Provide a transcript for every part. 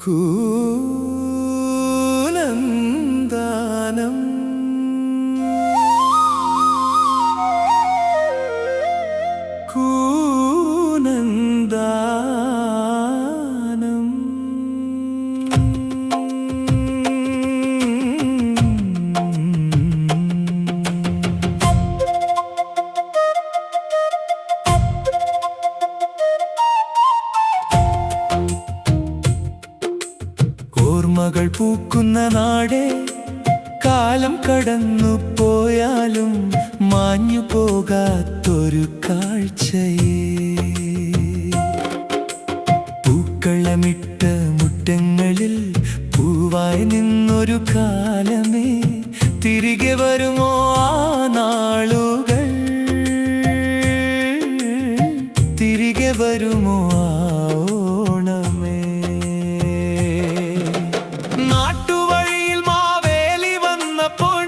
കൂനന്ദാനം കൂനന്ദാനം ഓർമ്മകൾ പൂക്കുന്ന നാടേ, കാലം കടന്നു പോയാലും മാഞ്ഞു പോകാത്തൊരു കാഴ്ചയേ. പൂക്കളമിട്ട മുറ്റങ്ങളിൽ പൂവായി നിന്നൊരു കാലമേ, തിരികെ വരുമോ ആ നാളുകൾ? തിരികെ വരുമോ ആ ഓണമേ? നാട്ടുവഴിയിൽ മാവേലി വന്നപ്പോൾ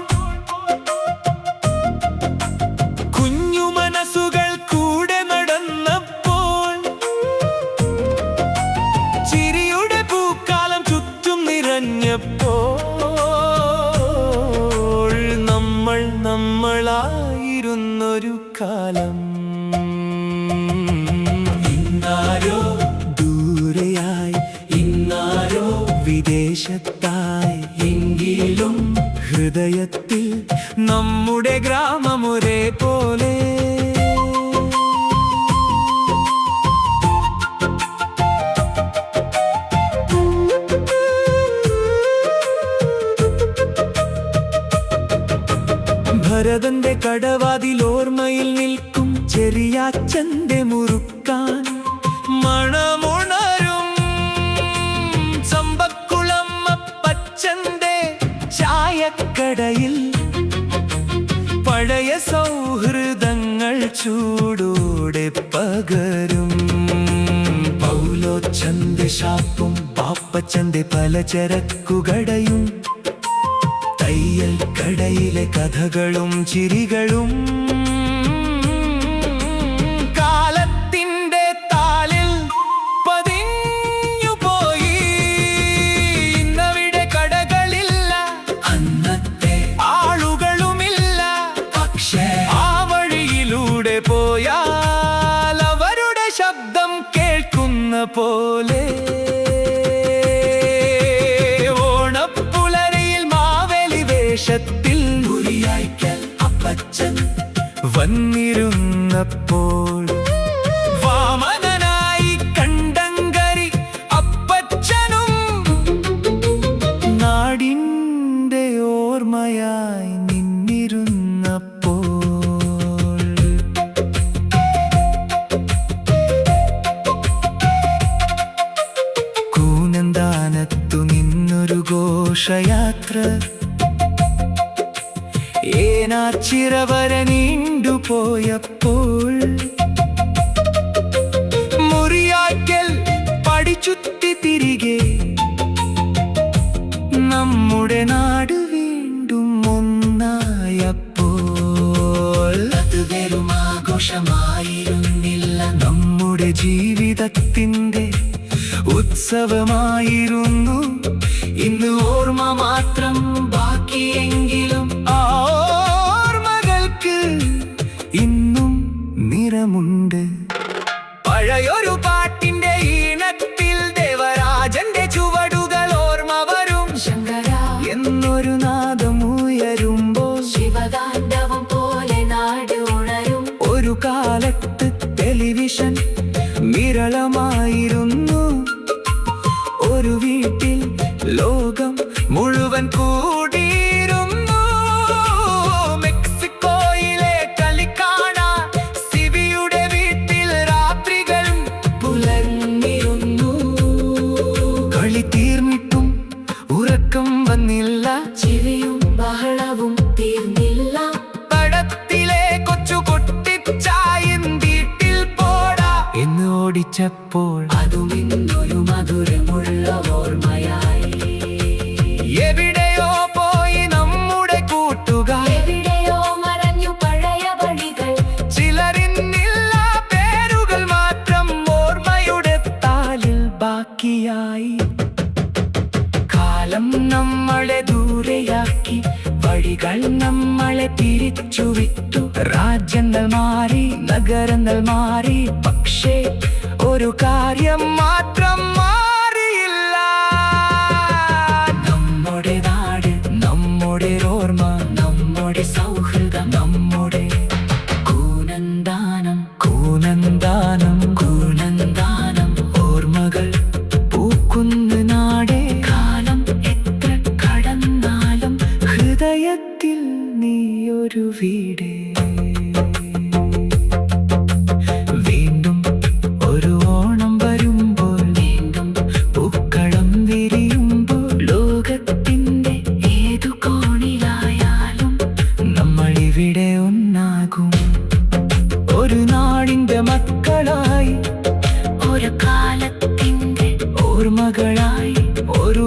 കുഞ്ഞു മനസ്സുകൾ കൂടെ നടന്നപ്പോൾ, ചിരിയുടെ പൂക്കാലം ചുറ്റും നിറഞ്ഞപ്പോൾ, നമ്മളായിരുന്നൊരു കാലം ഇന്നാരോ ദൂരെയായി, ഇന്നാരോ വിദേശത്തായി, എങ്കിലും ഹൃദയത്തിൽ നമ്മുടെ ഗ്രാമമൊരേ പോലെ. ഭരതന്റെ കടവാതിൽ ഓർമ്മയിൽ നിൽക്കും ചെറിയാച്ചന്റെ മുറുക്കാൻ, മണമുണരും ചമ്പക്കുളം അപ്പച്ചന്റെ ചായക്കടയിൽ, പഴയ സൗഹൃദങ്ങൾ ചൂടോടെ പകരും. പൗലോച്ചന്റെ ഷാപ്പും പാപ്പച്ചന്റെ പലചരക്കുകടയും, തയ്യൽ കടയിലെ കഥകളും ചിരികളും, കാലത്തിന്റെ താളിൽ പതിഞ്ഞുപോയി. ഇന്നവിടെ കടകളില്ല, അന്നത്തെ ആളുകളുമില്ല, പക്ഷേ ആ വഴിയിലൂടെ പോയാൽ അവരുടെ ശബ്ദം കേൾക്കുന്ന പോലെ. മുറിയായ്ക്കൽ അപ്പച്ചൻ വന്നിരുന്നപ്പോൾ, വാമനനായി കണ്ടങ്കരി അപ്പച്ചനും നാടിൻ്റെ ഓർമ്മയായി നിന്നിരുന്നപ്പോൾ, കൂനന്ദാനത്തു നിന്നൊരു ഘോഷയാത്ര ഏനാച്ചിറവര നീണ്ടുപോയപ്പോൾ, മുറിയായ്ക്കൽ പടിച്ചുത്തി തിരികെ നമ്മുടെ നാട് വീണ്ടും ഒന്നായപ്പോൾ, അത് വെറും ആഘോഷമായിരുന്നില്ല, നമ്മുടെ ജീവിതത്തിൻ്റെ ഉത്സവമായിരുന്നു. ഇന്ന് ഓർമ്മ മാത്രം ബാക്കിയെങ്കിലും ആ ഓർമ്മകൾക്ക് ഇന്നും നിറമുണ്ട്. പഴയൊരു പാട്ടിന്റെ ഈണത്തിൽ ദേവരാജന്റെ ചുവടുകൾ ഓർമ്മ വരും. ശങ്കര എന്നൊരു നാദം ഉയരുമ്പോൾ ശിവതാണ്ഡവം പോലെ നാട് ഉണരും. ഒരു കാലത്ത് ടെലിവിഷൻ വിരളമായിരുന്നു, ഒരു വീട്ടിൽ ലോകം മുഴുവൻ കൂടിയിരുന്നു. മെക്സിക്കോയിലെ കളി കാണാൻ സിവിയുടെ വീട്ടിൽ രാത്രികൾ പുലർന്നിരുന്നു. കളി തീർന്നിട്ടും ഉറക്കം വന്നില്ല, ചിരിയും ബഹളവും തീർന്നില്ല. പടത്തിലെ കൊച്ചു കൊട്ടിച്ചായും വീട്ടിൽ പോടാ എന്ന് ഓടിച്ചപ്പോൾ, അതും ഇന്നൊരു മധുരമുള്ള ഓർമ്മയായി. എവിടെയോ പോയി നമ്മുടെ കൂട്ടുകാർ, എവിടെയോ മറഞ്ഞു പഴയ വഴികൾ. ചിലരിന്നില്ല പേരുകൾ മാത്രം ഓർമ്മയുടെ താളിൽ ബാക്കിയായി. കാലം നമ്മളെ ദൂരെയാക്കി, വഴികൾ നമ്മളെ പിരിച്ചുവിട്ടു. രാജ്യങ്ങൾ മാറി, നഗരങ്ങൾ മാറി, പക്ഷേ ഒരു കാര്യം മാത്രം മാറിയില്ല. നമ്മുടെ നാട്, നമ്മുടെ ഓർമ്മ, നമ്മുടെ സൗഹൃദം, നമ്മുടെ കൂനന്ദാനം, കൂനന്ദാനം, കൂനന്ദാനം. ഓർമ്മകൾ പൂക്കുന്ന നാടേ, കാലം എത്ര കടന്നാലും ഹൃദയത്തിൽ നീയൊരു വീട്. വീണ്ടും ഒരു ഓണം വരുമ്പോൾ, വീണ്ടും പൂക്കളം വിരിയുമ്പോൾ, ലോകത്തിൻ്റെ ഏതു കോണിലായാലും നമ്മൾ ഇവിടെ ഒന്നാകും. ഒരു നാടിൻ്റെ മക്കളായി, ഒരു കാലത്തിൻ്റെ ഓർമ്മകളായി, ഒരു